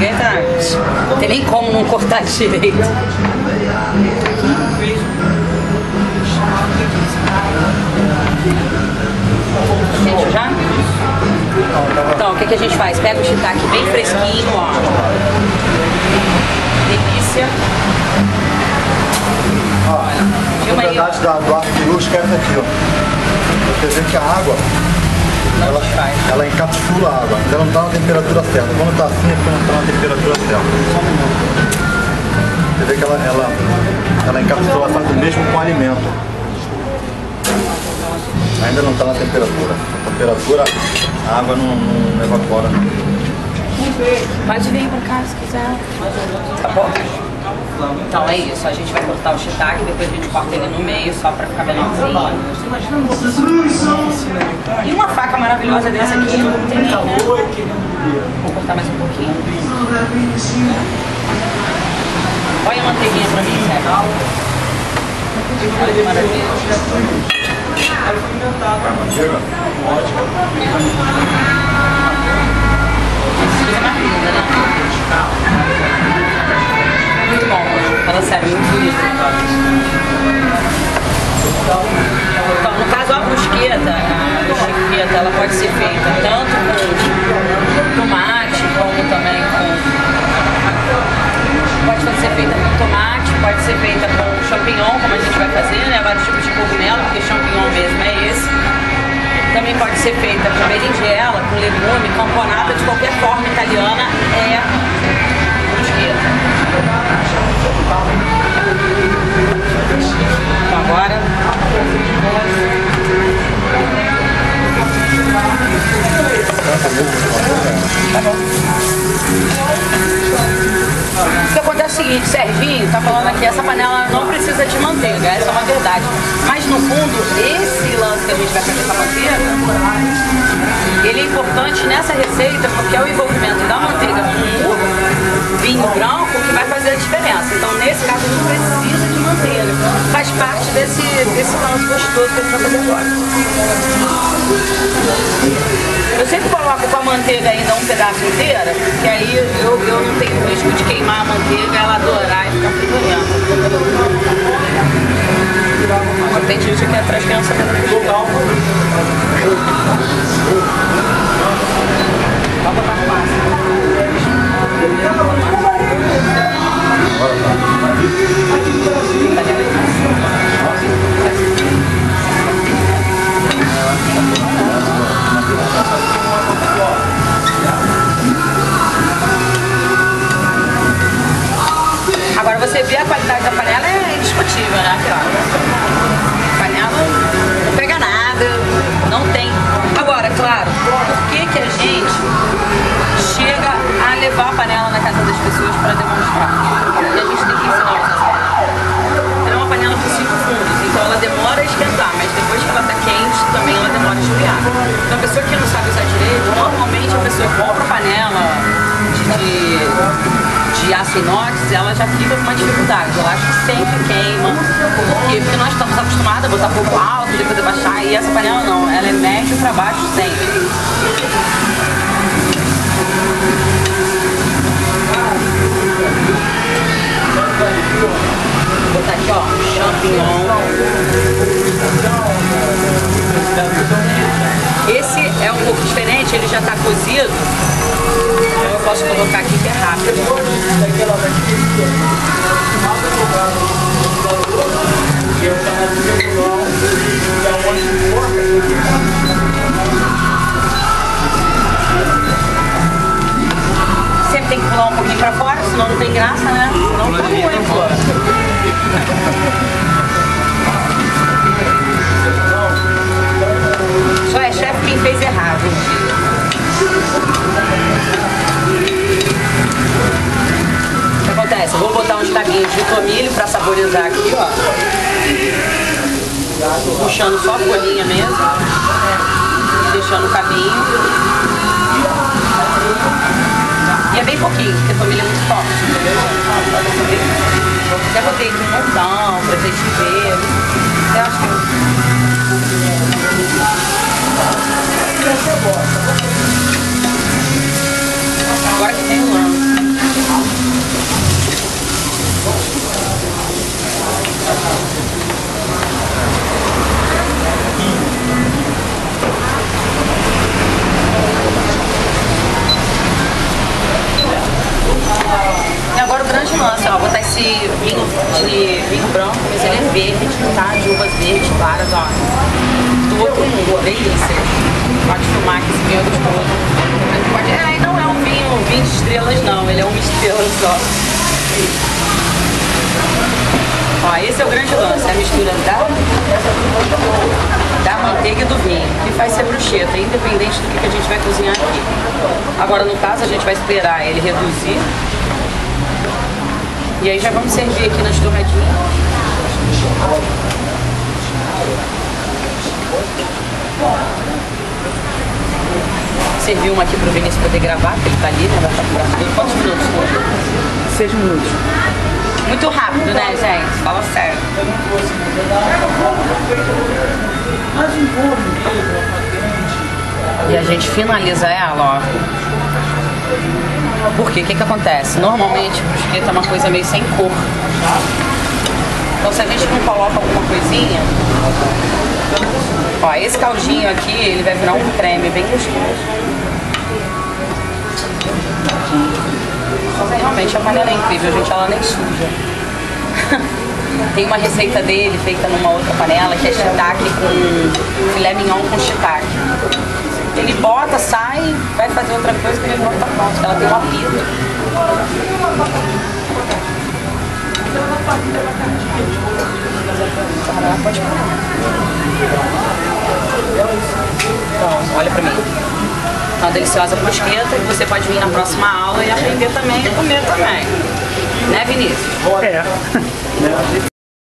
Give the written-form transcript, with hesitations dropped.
direita, não tem nem como não cortar direito. Gente, já? Então, o que a gente faz? Pega o shiitake bem fresquinho, ó. Delícia. Ó, a propriedade do arco cirúrgico é essa aqui, ó. Quer dizer que a água, ela encapsula a água, ela não está na temperatura certa. Quando está assim é porque não está na temperatura certa. Quer dizer que ela encapsula, ela faz o mesmo com o alimento. Ainda não está na temperatura. A temperatura, a água não evapora. Pode vir pra cá se quiser. Tá bom? Então é isso, a gente vai cortar o shiitake, depois a gente corta ele no meio só pra ficar menorzinho. E uma faca maravilhosa dessa aqui, não tem nem, né? Vou cortar mais um pouquinho. Olha a manteiguinha pra mim, sério. Olha que maravilha. Muito bom, fala sério, muito bonito. Então, no caso, a brusqueta, ela pode ser feita tanto com tomate, como também pode ser feita com tomate, pode ser feita com champignon, como a gente vai fazer, né? Vários tipos de cogumelo, porque champignon mesmo é esse. Também pode ser feita com berinjela, com legume, camponata, de qualquer forma italiana é brusqueta. Então agora tá bom. O que acontece é o seguinte, Serginho tá falando aqui, essa panela não precisa de manteiga, essa é uma verdade. Mas no fundo, esse lance que a gente vai fazer com a manteiga, ele é importante nessa receita porque é o envolvimento da manteiga com o vinho branco que vai fazer a diferença. Então nesse caso a gente precisa de manteiga. Faz parte desse lance gostoso que a gente vai fazer agora. Eu sempre coloco com a manteiga ainda um pedaço inteiro, que aí eu não tenho risco de queimar a manteiga, ela adorar e ficar fritorenta. Mas tem gente que é para as crianças também. Agora você vê a qualidade da panela é indiscutível, né? Aqui, ó. A panela não pega nada, não tem. Agora, claro, por que a gente chega a levar a panela na casa das pessoas para demonstrar? Porque a gente tem que ensinar os ela é uma panela com 5 fundos, então ela demora a esquentar, mas depois que ela está quente, também ela demora a esfriar. Então a pessoa que não sabe usar direito, normalmente a pessoa compra panela de aço inox, ela já fica com uma dificuldade. Eu acho que sempre queima. Por quê? Porque nós estamos acostumados a botar fogo alto, depois abaixar, e essa panela não, ela é médio para baixo sempre. Vou botar aqui, ó, champignon. Esse é um pouco diferente, ele já está cozido. Então eu posso colocar aqui que é rápido. Sempre tem que pular um pouquinho para fora, senão não tem graça, né? Não fica muito. Só é chefe quem fez errado. O que acontece? Eu vou botar uns taguinhos de tomilho para saborizar aqui, ó. Puxando só a folhinha mesmo. E deixando o cabinho. E é bem pouquinho, porque a tomilha é muito forte, entendeu? Já botei aqui um montão pra gente ver. Eu acho que... Agora que tem um lance. agora o grande lance, ó, vou botar esse vinho branco, mas ele é verde, tá? De uvas verdes claras, ó. Do outro mundo, delícia. Pode filmar que esse vinho é gostoso. E não é um vinho de estrelas não, ele é uma estrela só. Ó, esse é o grande lance, a mistura da manteiga e do vinho, que faz ser bruschetta, independente do que a gente vai cozinhar aqui. Agora, no caso, a gente vai esperar ele reduzir. E aí já vamos servir aqui nas torradinhas. Servir uma aqui pro Vinícius poder gravar, que ele tá ali, né? Vai estar gravando. Quantos minutos? 6 minutos. Muito rápido, né, gente? Fala sério. E a gente finaliza ela, ó. Por quê? O que que acontece? Normalmente, bruschetta é uma coisa meio sem cor. Então, se a gente não coloca alguma coisinha... Ó, esse caldinho aqui, ele vai virar um creme bem gostoso. Mas realmente a panela é incrível, gente, ela nem suja. Tem uma receita dele feita numa outra panela que é shiitake com filé mignon com shiitake. Ele bota, sai, vai fazer outra coisa que ele não tá pronto. Ela tem um apito. Pode parar. Então, olha pra mim. Uma deliciosa bruschetta que você pode vir na próxima aula e aprender também e comer também. Né, Vinícius? É.